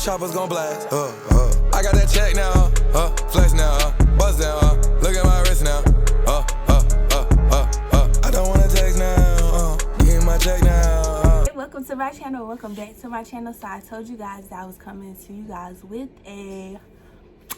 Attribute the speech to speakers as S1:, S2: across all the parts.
S1: choppers gon' blast. I got that check now, flex now, buzz down, look at my wrist now. I don't wanna text now, give me my check now.
S2: Hey, welcome to my channel. Welcome back to my channel. So I told you guys that I was coming to you guys with a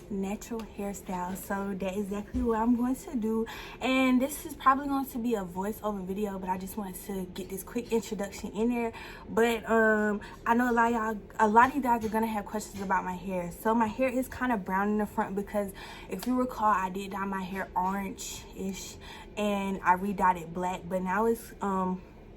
S2: natural hairstyle, so that's exactly what I'm going to do. And this is probably going to be a voiceover video, but I just wanted to get this quick introduction in there. But I know a lot of you guys are gonna have questions about my hair. So my hair is kind of brown in the front because if you recall, I did dye my hair orange-ish and I re-dyed it black, but now it's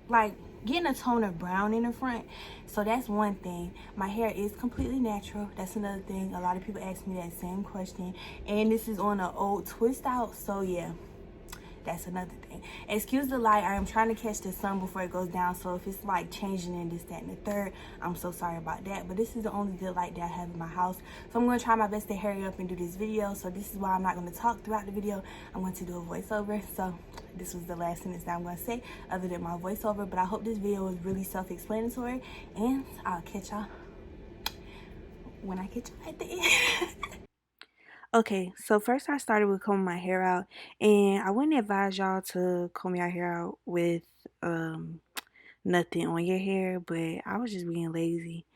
S2: like getting a tone of brown in the front. So that's one thing. My hair is completely natural. That's another thing. A lot of people ask me that same question, and this is on an old twist out, so yeah, that's another thing. Excuse the light, I am trying to catch the sun before it goes down, so if it's like changing in this, that, and the third, I'm so sorry about that. But this is the only good light that I have in my house, so I'm going to try my best to hurry up and do this video. So this is why I'm not going to talk throughout the video. I'm going to do a voiceover. So this was the last sentence that I'm going to say other than my voiceover, but I hope this video is really self-explanatory, and I'll catch y'all when I catch y'all at the end. Okay, so first I started with combing my hair out, and I wouldn't advise y'all to comb your hair out with nothing on your hair, but I was just being lazy.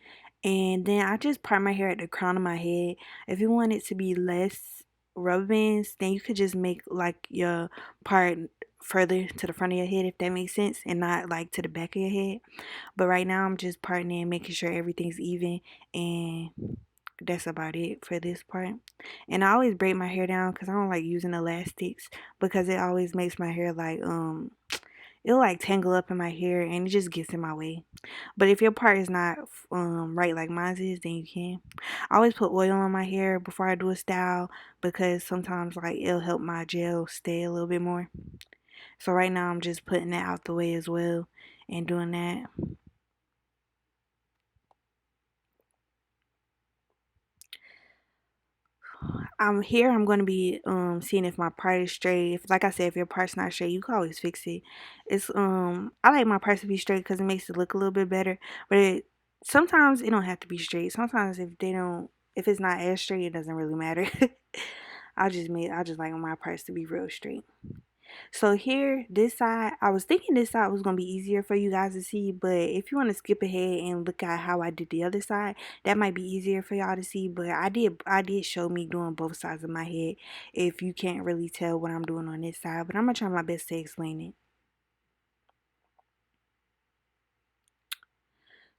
S2: And then I just part my hair at the crown of my head. If you want it to be less rubber bands, then you could just make like your part further to the front of your head, if that makes sense, and not like to the back of your head. But right now I'm just parting it and making sure everything's even, and that's about it for this part. And I always braid my hair down because I don't like using elastics, because it always makes my hair like it'll like tangle up in my hair and it just gets in my way. But if your part is not right like mine is, then you can. I always put oil on my hair before I do a style, because sometimes like it'll help my gel stay a little bit more. So right now I'm just putting that out the way as well and doing that. I'm going to be seeing if my part is straight. If, like I said, if your part's not straight, you can always fix it. It's I like my parts to be straight because it makes it look a little bit better. But sometimes it don't have to be straight. Sometimes if it's not as straight, it doesn't really matter. I just like my parts to be real straight. So here, this side, I was thinking this side was going to be easier for you guys to see, but if you want to skip ahead and look at how I did the other side, that might be easier for y'all to see. But I did show me doing both sides of my head, if you can't really tell what I'm doing on this side, but I'm going to try my best to explain it.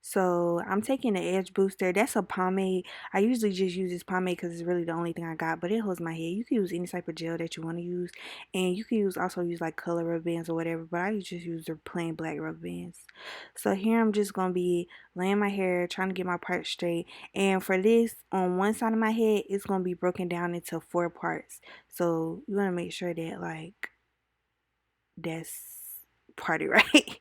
S2: So I'm taking the Edge Booster. That's a pomade. I usually just use this pomade because it's really the only thing I got, but it holds my hair. You can use any type of gel that you want to use, and you can also use like color rubber bands or whatever, but I just use the plain black rubber bands. So here I'm just going to be laying my hair, trying to get my parts straight. And for this, on one side of my head, it's going to be broken down into 4 parts. So you want to make sure that like that's party right.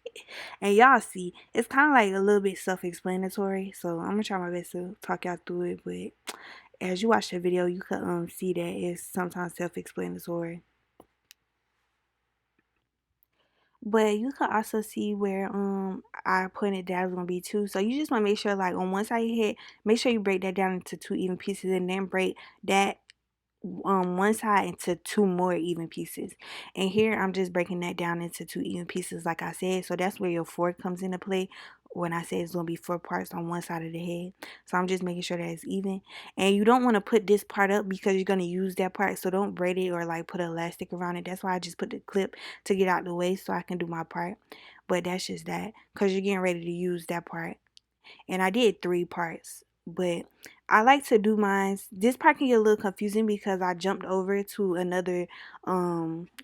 S2: And y'all see, it's kind of like a little bit self-explanatory, so I'm gonna try my best to talk y'all through it. But as you watch the video, you could see that it's sometimes self-explanatory. But you could also see where I pointed that was gonna be 2. So you just want to make sure like on one side of your head, make sure you break that down into 2 even pieces, and then break that one side into 2 more even pieces. And here I'm just breaking that down into 2 even pieces, like I said. So that's where your 4 comes into play, when I say it's going to be 4 parts on one side of the head. So I'm just making sure that it's even. And you don't want to put this part up because you're going to use that part, so don't braid it or like put an elastic around it. That's why I just put the clip to get out the way so I can do my part. But that's just that, because you're getting ready to use that part. And I did 3 parts, but I like to do mine. This part can get a little confusing because I jumped over to another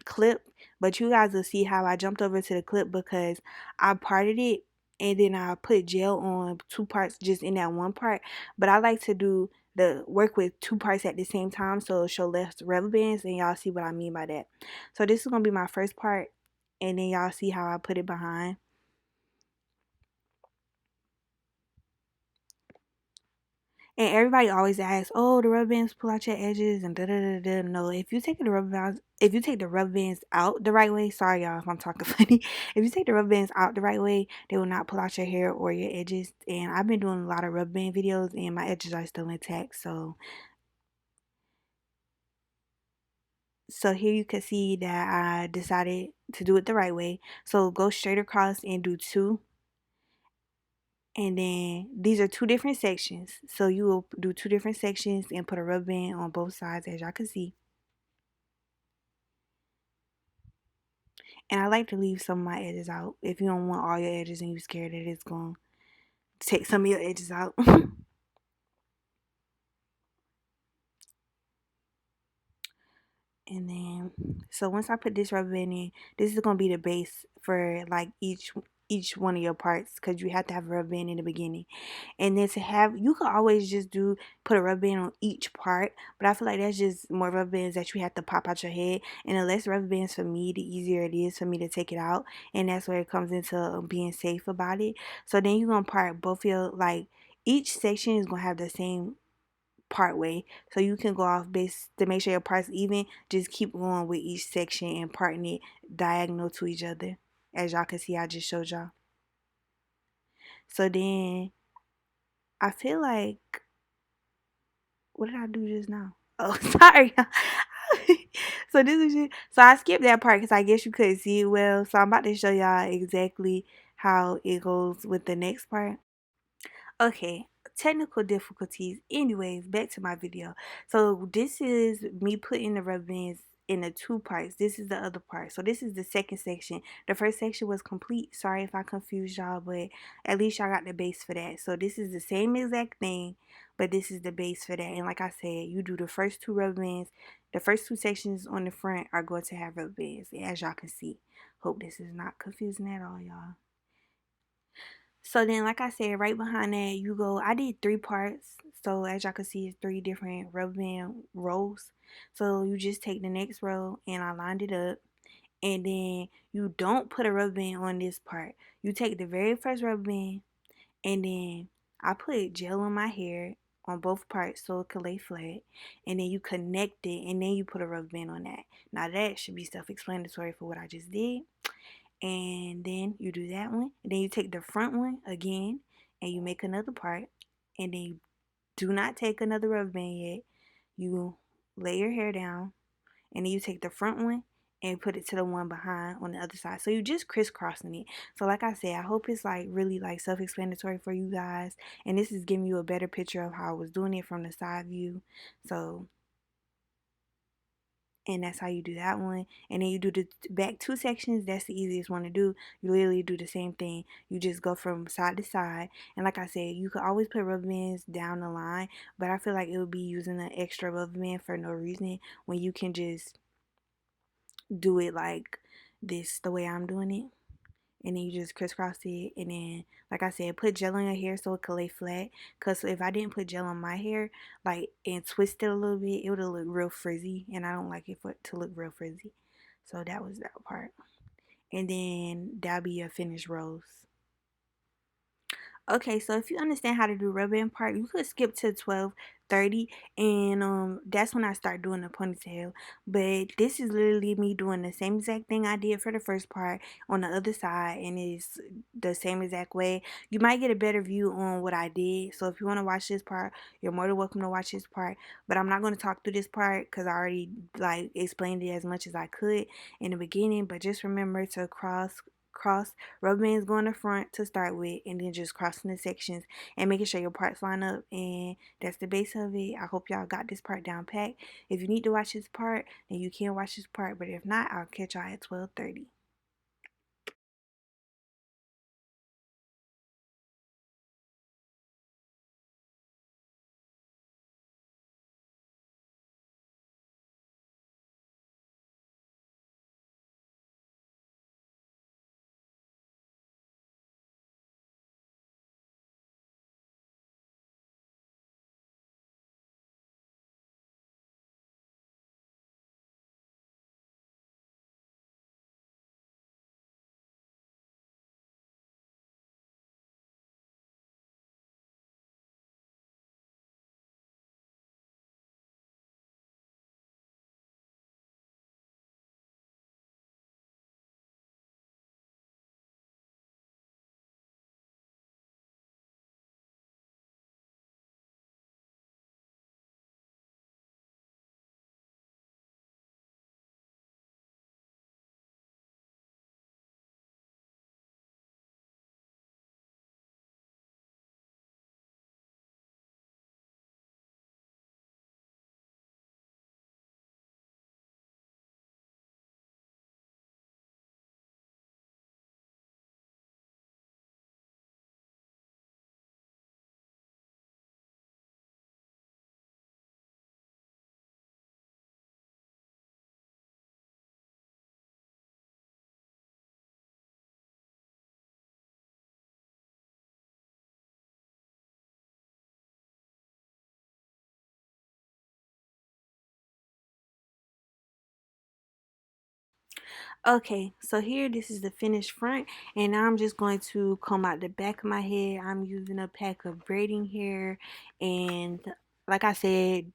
S2: clip, but you guys will see how I jumped over to the clip because I parted it and then I put gel on 2 parts just in that one part. But I like to do the work with 2 parts at the same time, so it'll show less rubber bands, and y'all see what I mean by that. So this is gonna be my first part, and then y'all see how I put it behind. And everybody always asks, "Oh, the rubber bands pull out your edges and da da da da." No, if you take the rubber bands out the right way, sorry y'all if I'm talking funny. If you take the rubber bands out the right way, they will not pull out your hair or your edges. And I've been doing a lot of rubber band videos, and my edges are still intact. So here you can see that I decided to do it the right way. So go straight across and do two. And then these are two different sections. So you will do two different sections and put a rubber band on both sides, as y'all can see. And I like to leave some of my edges out. If you don't want all your edges and you're scared that it's going to take some of your edges out. And then, so once I put this rubber band in, this is going to be the base for like each one of your parts, because you have to have a rubber band in the beginning. And then you could always just put a rubber band on each part, but I feel like that's just more rubber bands that you have to pop out your head. And the less rubber bands for me, the easier it is for me to take it out. And that's where it comes into being safe about it. So then you're going to part both your, like, each section is going to have the same part way, so you can go off base to make sure your parts even. Just keep going with each section and parting it diagonal to each other, as y'all can see I just showed y'all. So then I feel like, what did I do just now? Oh, sorry. So this is just, so I skipped that part because I guess you couldn't see it well, so I'm about to show y'all exactly how it goes with the next part. Okay, technical difficulties. Anyways, back to my video. So this is me putting the rubber bands in the two parts. This is the other part. So this is the second section. The first section was complete. Sorry if I confused y'all, but at least y'all got the base for that. So this is the same exact thing, but this is the base for that. And like I said, you do the first two rubber bands. The first two sections on the front are going to have rubber bands, as y'all can see. Hope this is not confusing at all, y'all. So then, like I said, right behind that, I did three parts. So as y'all can see, it's three different rubber band rows. So you just take the next row and I lined it up. And then you don't put a rubber band on this part. You take the very first rubber band and then I put gel on my hair on both parts so it could lay flat. And then you connect it and then you put a rubber band on that. Now that should be self-explanatory for what I just did. And then you do that one, and then you take the front one again and you make another part, and then you do not take another rubber band yet. You lay your hair down, and then you take the front one and put it to the one behind on the other side. So you just crisscrossing it. So like I said, I hope it's like really like self-explanatory for you guys, and this is giving you a better picture of how I was doing it from the side view. So, and that's how you do that one. And then you do the back two sections. That's the easiest one to do. You literally do the same thing. You just go from side to side. And like I said, you could always put rubber bands down the line, but I feel like it would be using an extra rubber band for no reason when you can just do it like this, the way I'm doing it. And then you just crisscross it, and then like I said, put gel on your hair so it could lay flat, because if I didn't put gel on my hair like and twist it a little bit, it would have looked real frizzy, and I don't like it to look real frizzy. So that was that part, and then that'll be your finished rows. Okay, so if you understand how to do rubber band part, you could skip to 12:30, and that's when I start doing the ponytail. But this is literally me doing the same exact thing I did for the first part on the other side, and it's the same exact way. You might get a better view on what I did. So if you want to watch this part, you're more than welcome to watch this part. But I'm not going to talk through this part because I already like explained it as much as I could in the beginning. But just remember to cross rubber bands going to front to start with, and then just crossing the sections and making sure your parts line up. And that's the base of it. I hope y'all got this part down pat. If you need to watch this part, then you can watch this part, but if not, I'll catch y'all at 12:30. Okay, so here this is the finished front, and now I'm just going to comb out the back of my head. I'm using a pack of braiding hair, and like I said,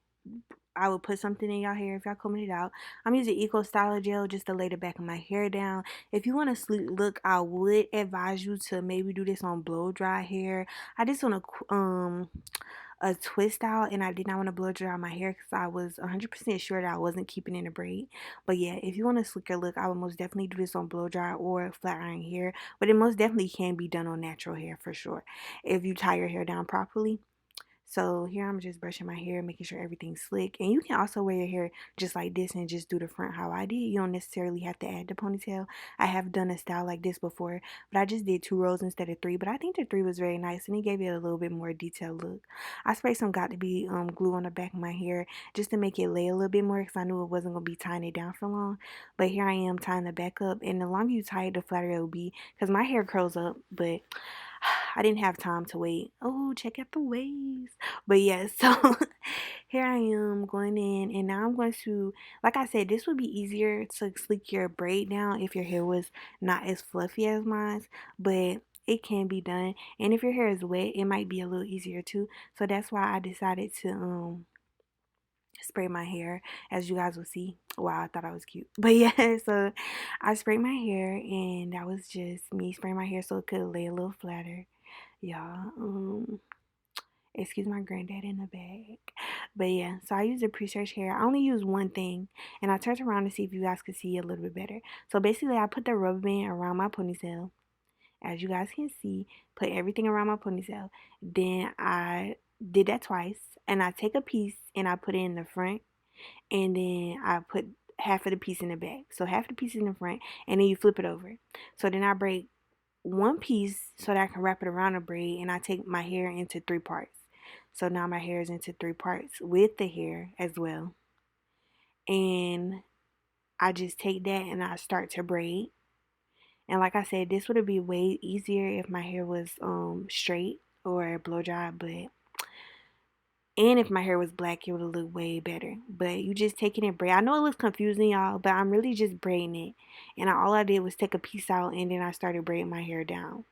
S2: I would put something in y'all hair if y'all combing it out. I'm using Eco Styler gel just to lay the back of my hair down. If you want a sleek look, I would advise you to maybe do this on blow dry hair. I just want to a twist out, and I did not want to blow dry my hair because I was 100% sure that I wasn't keeping in a braid. But yeah, if you want a slicker look, I would most definitely do this on blow dry or flat iron hair. But it most definitely can be done on natural hair for sure if you tie your hair down properly. So here I'm just brushing my hair, making sure everything's slick. And you can also wear your hair just like this and just do the front how I did. You don't necessarily have to add the ponytail. I have done a style like this before, but I just did 2 rows instead of 3. But I think the 3 was very nice, and it gave it a little bit more detailed look. I sprayed some got to be glue on the back of my hair just to make it lay a little bit more because I knew it wasn't going to be tying it down for long. But here I am tying the back up, and the longer you tie it, the flatter it will be because my hair curls up, but I didn't have time to wait. Oh, check out the waves. But yeah, so here I am going in, and now I'm going to, like I said, this would be easier to sleek your braid down if your hair was not as fluffy as mine, but it can be done. And if your hair is wet, it might be a little easier too. So that's why I decided to spray my hair, as you guys will see. Wow, I thought I was cute. But yeah, so I sprayed my hair, and that was just me spraying my hair so it could lay a little flatter. Y'all, excuse my granddad in the back. But yeah, so I use a pre-stretch hair. I only use one thing, and I turned around to see if you guys could see a little bit better. So basically, I put the rubber band around my ponytail, as you guys can see, put everything around my ponytail. Then I did that twice, and I take a piece and I put it in the front, and then I put half of the piece in the back. So half the piece in the front, and then you flip it over. So then I break one piece so that I can wrap it around a braid, and I take my hair into 3 parts. So now my hair is into 3 parts with the hair as well. And I just take that and I start to braid. And like I said, this would be way easier if my hair was straight or blow dry, but and if my hair was black, it would look way better. But you just take it and braid. I know it looks confusing, y'all, but I'm really just braiding it. And all I did was take a piece out, and then I started braiding my hair down.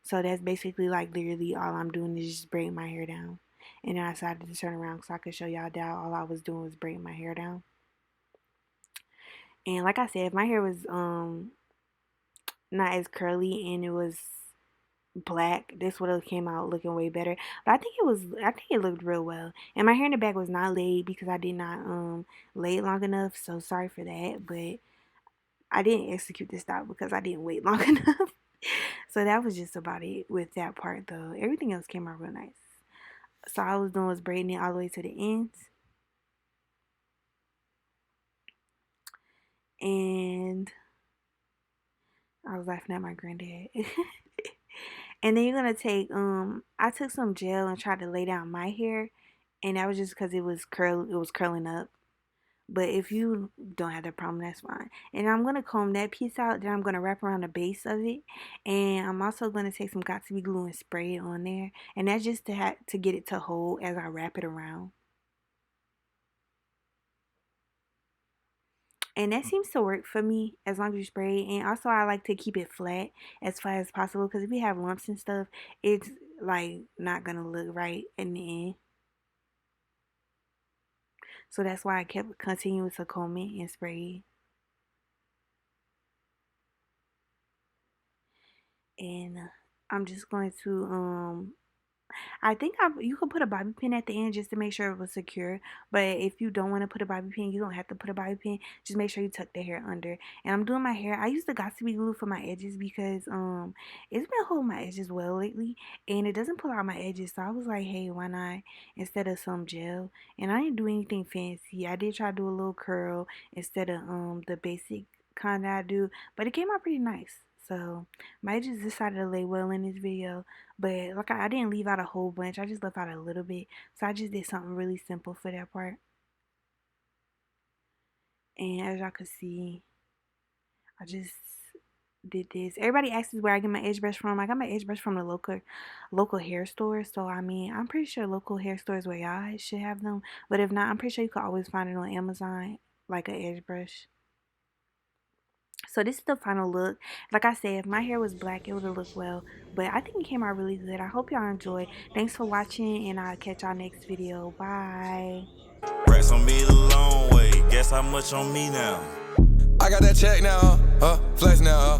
S2: So that's basically like literally all I'm doing is just braiding my hair down. And then I decided to turn around so I could show y'all that all I was doing was braiding my hair down. And like I said, if my hair was not as curly and it was black, this would have came out looking way better. But I think it looked real well. And my hair in the back was not laid because I did not lay it long enough. So sorry for that. But I didn't execute this style because I didn't wait long enough. So that was just about it with that part though. Everything else came out real nice. So all I was doing was braiding it all the way to the ends. And I was laughing at my granddad. And then you're gonna take I took some gel and tried to lay down my hair, and that was just because it was curling up. But if you don't have that problem, that's fine. And I'm gonna comb that piece out. Then I'm gonna wrap around the base of it, and I'm also gonna take some got to be glue and spray it on there. And that's just to get it to hold as I wrap it around. And that seems to work for me as long as you spray it. And also, I like to keep it flat as possible because if you have lumps and stuff, it's like not gonna look right in the end. So that's why I kept continuing to comb it and spray it. And I'm just going to I think you could put a bobby pin at the end just to make sure it was secure. But if you don't want to put a bobby pin, you don't have to put a bobby pin. Just make sure you tuck the hair under. And I'm doing my hair. I use the got to be glue for my edges because it's been holding my edges well lately, and it doesn't pull out my edges. So I was like, hey, why not instead of some gel? And I didn't do anything fancy. I did try to do a little curl instead of the basic kind that I do, but it came out pretty nice. So might just decided to lay well in this video. But like I didn't leave out a whole bunch. I just left out a little bit. So I just did something really simple for that part. And as y'all could see, I just did this. Everybody asks where I get my edge brush from. I got my edge brush from the local hair store. So I mean, I'm pretty sure local hair stores where y'all should have them. But if not, I'm pretty sure you could always find it on Amazon, like an edge brush. So this is the final look. Like I said, if my hair was black, it would have looked well, but I think it came out really good. I hope y'all enjoyed. Thanks for watching, and I'll catch y'all next video. Bye.
S3: Racks on me the long way. Guess how much on me now?
S1: I got that check now, flex now,